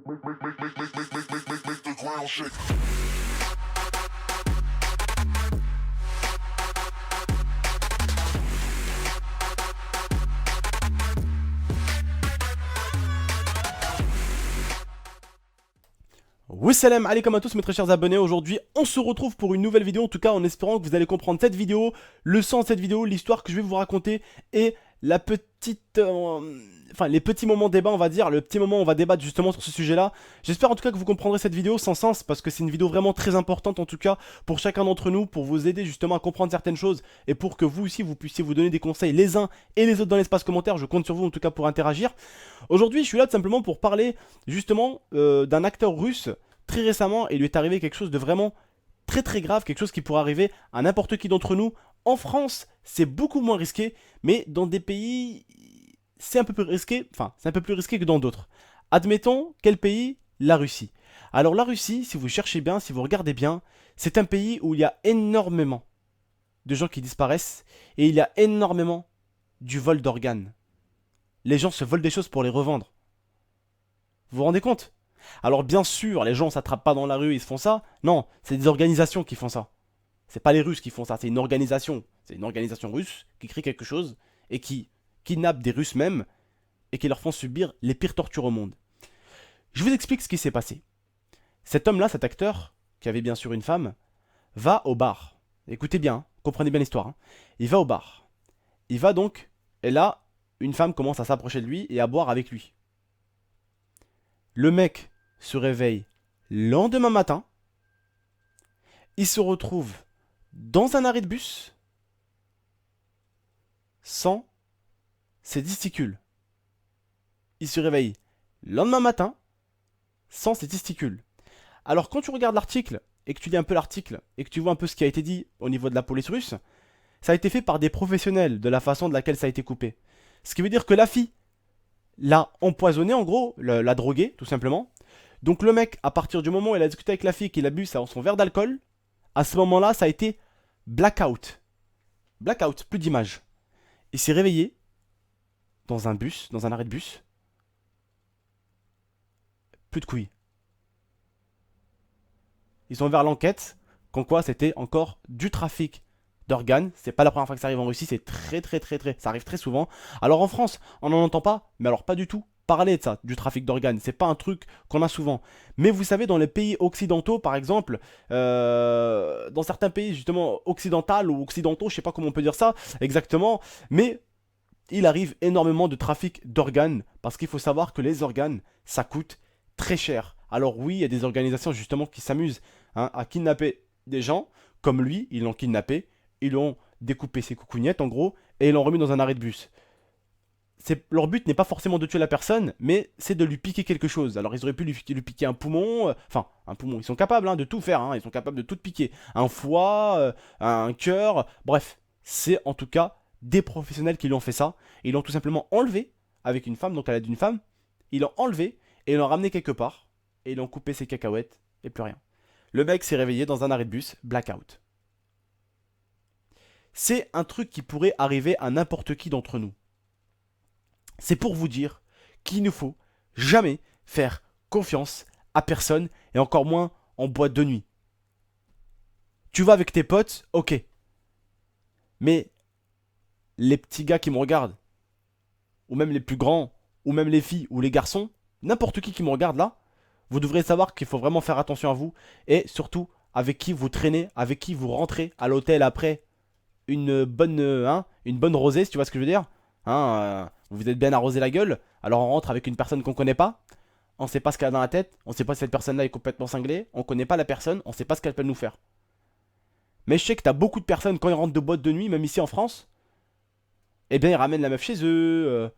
Make the ground shake. Wassalam alaikum à tous mes très chers abonnés, aujourd'hui on se retrouve pour une nouvelle vidéo, en tout cas en espérant que vous allez comprendre cette vidéo, le sens de cette vidéo, l'histoire que je vais vous raconter et la petite... les petits moments débat on va dire, le petit moment où on va débattre justement sur ce sujet là. J'espère en tout cas que vous comprendrez cette vidéo sans sens parce que c'est une vidéo vraiment très importante en tout cas pour chacun d'entre nous, pour vous aider justement à comprendre certaines choses et pour que vous aussi vous puissiez vous donner des conseils les uns et les autres dans l'espace commentaire. Je compte sur vous en tout cas pour interagir. Aujourd'hui je suis là tout simplement pour parler justement d'un acteur russe. Très récemment, il lui est arrivé quelque chose de vraiment très grave, quelque chose qui pourrait arriver à n'importe qui d'entre nous. En France, c'est beaucoup moins risqué, mais dans des pays, c'est un peu plus risqué, enfin, c'est un peu plus risqué que dans d'autres. Admettons, quel pays? La Russie. Alors la Russie, si vous cherchez bien, si vous regardez bien, c'est un pays où il y a énormément de gens qui disparaissent et il y a énormément du vol d'organes. Les gens se volent des choses pour les revendre. Vous vous rendez compte? Alors bien sûr, les gens s'attrapent pas dans la rue, ils se font ça. Non, c'est des organisations qui font ça. C'est pas les Russes qui font ça, c'est une organisation. C'est une organisation russe qui crée quelque chose et qui kidnappe des Russes même et qui leur font subir les pires tortures au monde. Je vous explique ce qui s'est passé. Cet homme-là, cet acteur, qui avait bien sûr une femme, va au bar. Écoutez bien, comprenez bien l'histoire. Il va au bar. Il va donc, et là, une femme commence à s'approcher de lui et à boire avec lui. Le mec se réveille le lendemain matin. Il se retrouve dans un arrêt de bus sans ses testicules. Il se réveille le lendemain matin sans ses testicules. Alors quand tu regardes l'article et que tu lis un peu l'article et que tu vois un peu ce qui a été dit au niveau de la police russe, ça a été fait par des professionnels de la façon de laquelle ça a été coupé. Ce qui veut dire que la fille l'a empoisonné en gros, l'a drogué tout simplement. Donc le mec, à partir du moment où il a discuté avec la fille qu'il a bu son verre d'alcool, à ce moment-là, ça a été blackout. Blackout, plus d'image. Il s'est réveillé dans un bus, dans un arrêt de bus. Plus de couilles. Ils ont ouvert l'enquête, comme quoi c'était encore du trafic d'organes. C'est pas la première fois que ça arrive en Russie, c'est très. Ça arrive très souvent. Alors en France, on n'en entend pas, mais alors pas du tout parler de ça, du trafic d'organes. C'est pas un truc qu'on a souvent. Mais vous savez, dans les pays occidentaux, par exemple, dans certains pays justement occidentaux ou occidentaux, je sais pas comment on peut dire ça exactement, mais il arrive énormément de trafic d'organes parce qu'il faut savoir que les organes, ça coûte très cher. Alors oui, il y a des organisations justement qui s'amusent à kidnapper des gens, comme lui, ils l'ont kidnappé, ils l'ont découpé ses coucougnettes en gros, et ils l'ont remis dans un arrêt de bus. Leur but n'est pas forcément de tuer la personne, mais c'est de lui piquer quelque chose. Alors ils auraient pu lui piquer un poumon, enfin un poumon, ils sont capables de tout faire, ils sont capables de tout piquer. Un foie, un cœur, bref. C'est en tout cas des professionnels qui lui ont fait ça. Ils l'ont tout simplement enlevé avec une femme, donc à l'aide d'une femme. Ils l'ont enlevé et ils l'ont ramené quelque part. Et ils l'ont coupé ses cacahuètes et plus rien. Le mec s'est réveillé dans un arrêt de bus, blackout. C'est un truc qui pourrait arriver à n'importe qui d'entre nous. C'est pour vous dire qu'il ne faut jamais faire confiance à personne et encore moins en boîte de nuit. Tu vas avec tes potes, ok. Mais les petits gars qui me regardent, ou même les plus grands, ou même les filles ou les garçons, n'importe qui me regarde là, vous devrez savoir qu'il faut vraiment faire attention à vous et surtout avec qui vous traînez, avec qui vous rentrez à l'hôtel après une bonne rosée, si tu vois ce que je veux dire. Vous êtes bien arrosé la gueule, alors on rentre avec une personne qu'on connaît pas, on sait pas ce qu'elle a dans la tête, on sait pas si cette personne là est complètement cinglée, on connaît pas la personne, on sait pas ce qu'elle peut nous faire. Mais je sais que t'as beaucoup de personnes quand ils rentrent de boîte de nuit, même ici en France, eh bien ils ramènent la meuf chez eux,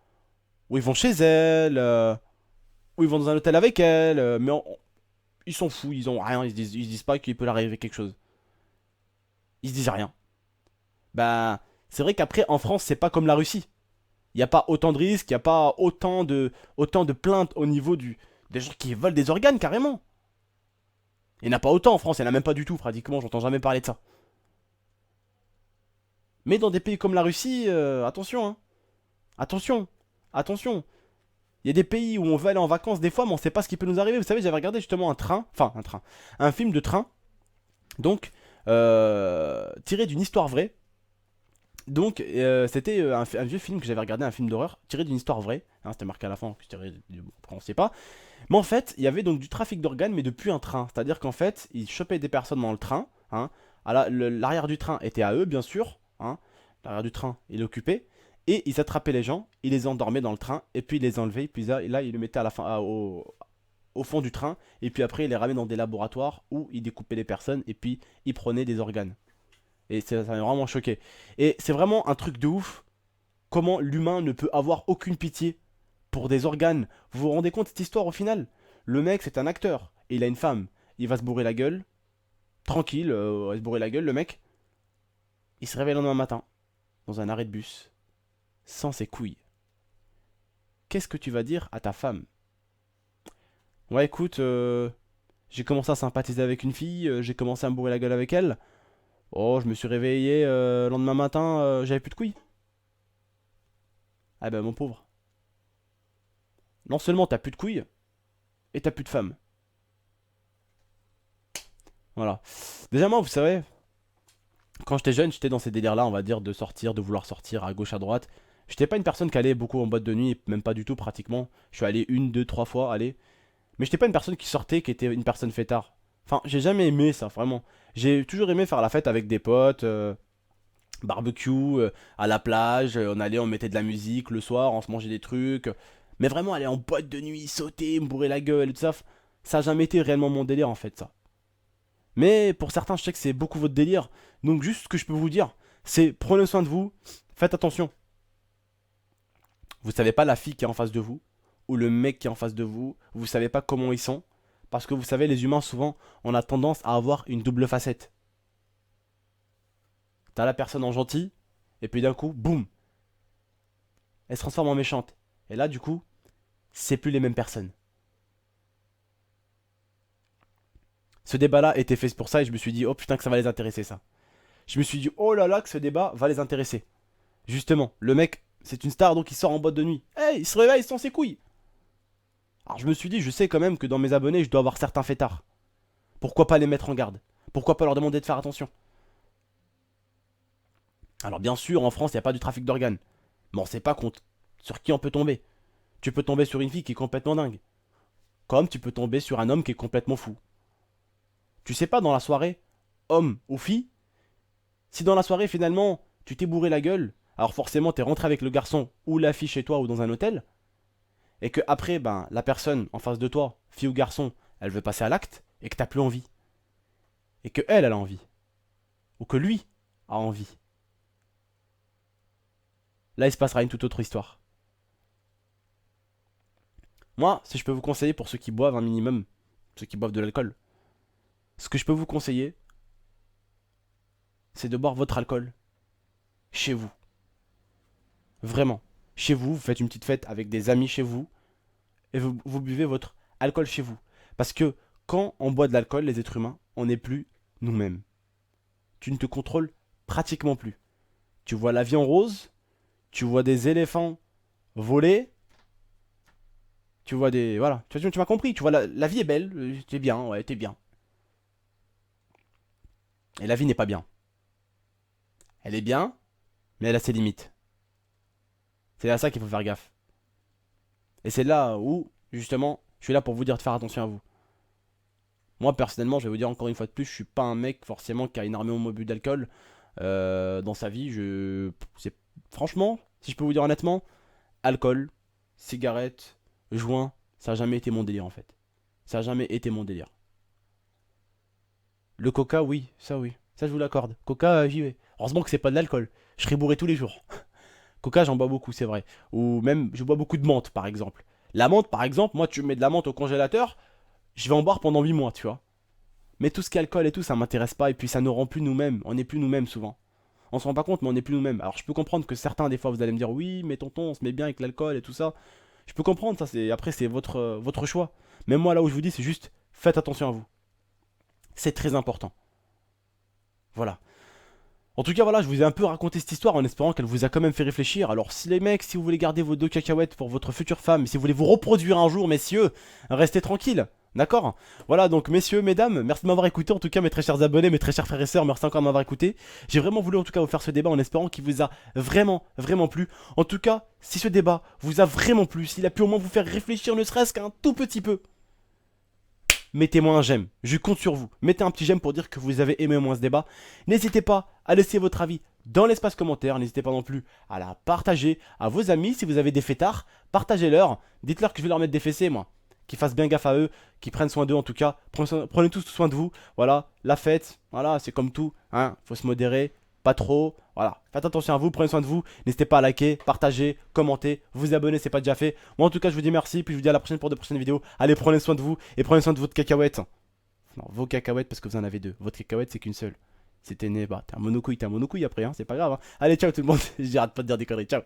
ou ils vont chez elle, ou ils vont dans un hôtel avec elle, mais ils s'en foutent, ils ont rien, ils se disent pas qu'il peut leur arriver quelque chose. Ils se disent rien. Ben, c'est vrai qu'après en France c'est pas comme la Russie. Il n'y a pas autant de risques, il n'y a pas autant de plaintes au niveau des gens qui volent des organes carrément. Il n'y en a pas autant en France, il n'y en a même pas du tout pratiquement, j'entends jamais parler de ça. Mais dans des pays comme la Russie, attention, attention, attention. Il y a des pays où on veut aller en vacances des fois, mais on sait pas ce qui peut nous arriver. Vous savez, j'avais regardé justement un film de train, donc tiré d'une histoire vraie. Donc c'était un vieux film que j'avais regardé, un film d'horreur tiré d'une histoire vraie. Hein, c'était marqué à la fin, après on sait pas. Mais en fait, il y avait donc du trafic d'organes, mais depuis un train. C'est-à-dire qu'en fait, ils chopaient des personnes dans le train. Hein. L'arrière du train était à eux, bien sûr. Hein. L'arrière du train, il est occupé. Et ils attrapaient les gens, ils les endormaient dans le train, et puis ils les enlevaient, puis là ils les mettaient à la fin, au fond du train, et puis après ils les ramenaient dans des laboratoires où ils découpaient les personnes, et puis ils prenaient des organes. Et ça m'a vraiment choqué. Et c'est vraiment un truc de ouf, comment l'humain ne peut avoir aucune pitié pour des organes. Vous vous rendez compte de cette histoire au final? Le mec c'est un acteur, et il a une femme, il va se bourrer la gueule, tranquille, il va se bourrer la gueule le mec, il se réveille le lendemain matin, dans un arrêt de bus, sans ses couilles. Qu'est-ce que tu vas dire à ta femme? Ouais, écoute, j'ai commencé à sympathiser avec une fille, j'ai commencé à me bourrer la gueule avec elle. Oh, je me suis réveillé le lendemain matin, j'avais plus de couilles. Ah ben mon pauvre. Non seulement t'as plus de couilles, et t'as plus de femme. Voilà. Déjà moi, vous savez, quand j'étais jeune, j'étais dans ces délires-là, on va dire, de sortir, de vouloir sortir à gauche, à droite. J'étais pas une personne qui allait beaucoup en boîte de nuit, même pas du tout pratiquement. Je suis allé une, deux, trois fois, allez. Mais j'étais pas une personne qui sortait, qui était une personne fêtard. Enfin, j'ai jamais aimé ça, vraiment. J'ai toujours aimé faire la fête avec des potes, barbecue, à la plage, on allait, on mettait de la musique le soir, on se mangeait des trucs. Mais vraiment aller en boîte de nuit, sauter, me bourrer la gueule et tout ça, ça a jamais été réellement mon délire en fait, ça. Mais pour certains, je sais que c'est beaucoup votre délire. Donc juste ce que je peux vous dire, c'est prenez soin de vous, faites attention. Vous savez pas la fille qui est en face de vous, ou le mec qui est en face de vous, vous savez pas comment ils sont. Parce que vous savez, les humains, souvent, on a tendance à avoir une double facette. T'as la personne en gentil, et puis d'un coup, boum, elle se transforme en méchante. Et là, du coup, c'est plus les mêmes personnes. Ce débat-là était fait pour ça, et je me suis dit, oh putain, que ça va les intéresser, ça. Je me suis dit, oh là là, que ce débat va les intéresser. Justement, le mec, c'est une star, donc il sort en boîte de nuit. Hey, il se réveille sans ses couilles. Alors je me suis dit, je sais quand même que dans mes abonnés, je dois avoir certains fêtards. Pourquoi pas les mettre en garde? Pourquoi pas leur demander de faire attention? Alors bien sûr, en France, il n'y a pas du trafic d'organes. Mais on sait pas sur qui on peut tomber. Tu peux tomber sur une fille qui est complètement dingue. Comme tu peux tomber sur un homme qui est complètement fou. Tu sais pas dans la soirée, homme ou fille, si dans la soirée finalement tu t'es bourré la gueule, alors forcément t'es rentré avec le garçon ou la fille chez toi ou dans un hôtel, et que après ben la personne en face de toi, fille ou garçon, elle veut passer à l'acte, et que t'as plus envie. Et que elle a envie. Ou que lui a envie. Là il se passera une toute autre histoire. Moi, si je peux vous conseiller pour ceux qui boivent un minimum, ceux qui boivent de l'alcool, ce que je peux vous conseiller, c'est de boire votre alcool chez vous. Vraiment. Chez vous, vous faites une petite fête avec des amis chez vous, et vous buvez votre alcool chez vous. Parce que quand on boit de l'alcool, les êtres humains, on n'est plus nous-mêmes. Tu ne te contrôles pratiquement plus. Tu vois la vie en rose, tu vois des éléphants voler, tu vois des... Voilà, tu m'as compris, tu vois la vie est belle, t'es bien, ouais, t'es bien. Et la vie n'est pas bien. Elle est bien, mais elle a ses limites. C'est à ça qu'il faut faire gaffe. Et c'est là où, justement, je suis là pour vous dire de faire attention à vous. Moi, personnellement, je vais vous dire encore une fois de plus, je suis pas un mec forcément qui a énormément bu d'alcool dans sa vie. Franchement, si je peux vous dire honnêtement, alcool, cigarette, joint, ça a jamais été mon délire en fait. Ça a jamais été mon délire. Le coca, oui, ça oui. Ça, je vous l'accorde. Coca, j'y vais. Heureusement que c'est pas de l'alcool. Je serais bourré tous les jours. Coca, j'en bois beaucoup, c'est vrai. Ou même, je bois beaucoup de menthe, par exemple. La menthe, par exemple, moi, tu mets de la menthe au congélateur, je vais en boire pendant 8 mois, tu vois. Mais tout ce qui est alcool et tout, ça m'intéresse pas. Et puis, ça nous rend plus nous-mêmes. On n'est plus nous-mêmes, souvent. On se rend pas compte, mais on n'est plus nous-mêmes. Alors, je peux comprendre que certains, des fois, vous allez me dire, oui, mais tonton, on se met bien avec l'alcool et tout ça. Je peux comprendre, ça, après, c'est votre choix. Mais moi, là où je vous dis, c'est juste, faites attention à vous. C'est très important. Voilà. En tout cas, voilà, je vous ai un peu raconté cette histoire en espérant qu'elle vous a quand même fait réfléchir. Alors, si les mecs, si vous voulez garder vos 2 cacahuètes pour votre future femme, si vous voulez vous reproduire un jour, messieurs, restez tranquilles. D'accord? Voilà, donc messieurs, mesdames, merci de m'avoir écouté. En tout cas, mes très chers abonnés, mes très chers frères et sœurs, merci encore de m'avoir écouté. J'ai vraiment voulu en tout cas vous faire ce débat en espérant qu'il vous a vraiment, vraiment plu. En tout cas, si ce débat vous a vraiment plu, s'il a pu au moins vous faire réfléchir ne serait-ce qu'un tout petit peu, mettez-moi un j'aime, je compte sur vous. Mettez un petit j'aime pour dire que vous avez aimé au moins ce débat. N'hésitez pas à laisser votre avis dans l'espace commentaire. N'hésitez pas non plus à la partager à vos amis. Si vous avez des fêtards, partagez-leur. Dites-leur que je vais leur mettre des fessées, moi. Qu'ils fassent bien gaffe à eux, qu'ils prennent soin d'eux en tout cas. Prenez tous soin de vous. Voilà, la fête, voilà, c'est comme tout. Hein, faut se modérer, pas trop. Voilà, faites attention à vous, prenez soin de vous. N'hésitez pas à liker, partager, commenter, vous abonner, c'est pas déjà fait. Moi en tout cas, je vous dis merci, puis je vous dis à la prochaine pour de prochaines vidéos. Allez, prenez soin de vous et prenez soin de votre cacahuète. Non, vos cacahuètes parce que vous en avez deux. Votre cacahuète, c'est qu'une seule. C'était né, bah, t'es un monocouille après, hein, c'est pas grave. Hein. Allez, ciao tout le monde. J'arrête pas de dire des conneries, ciao.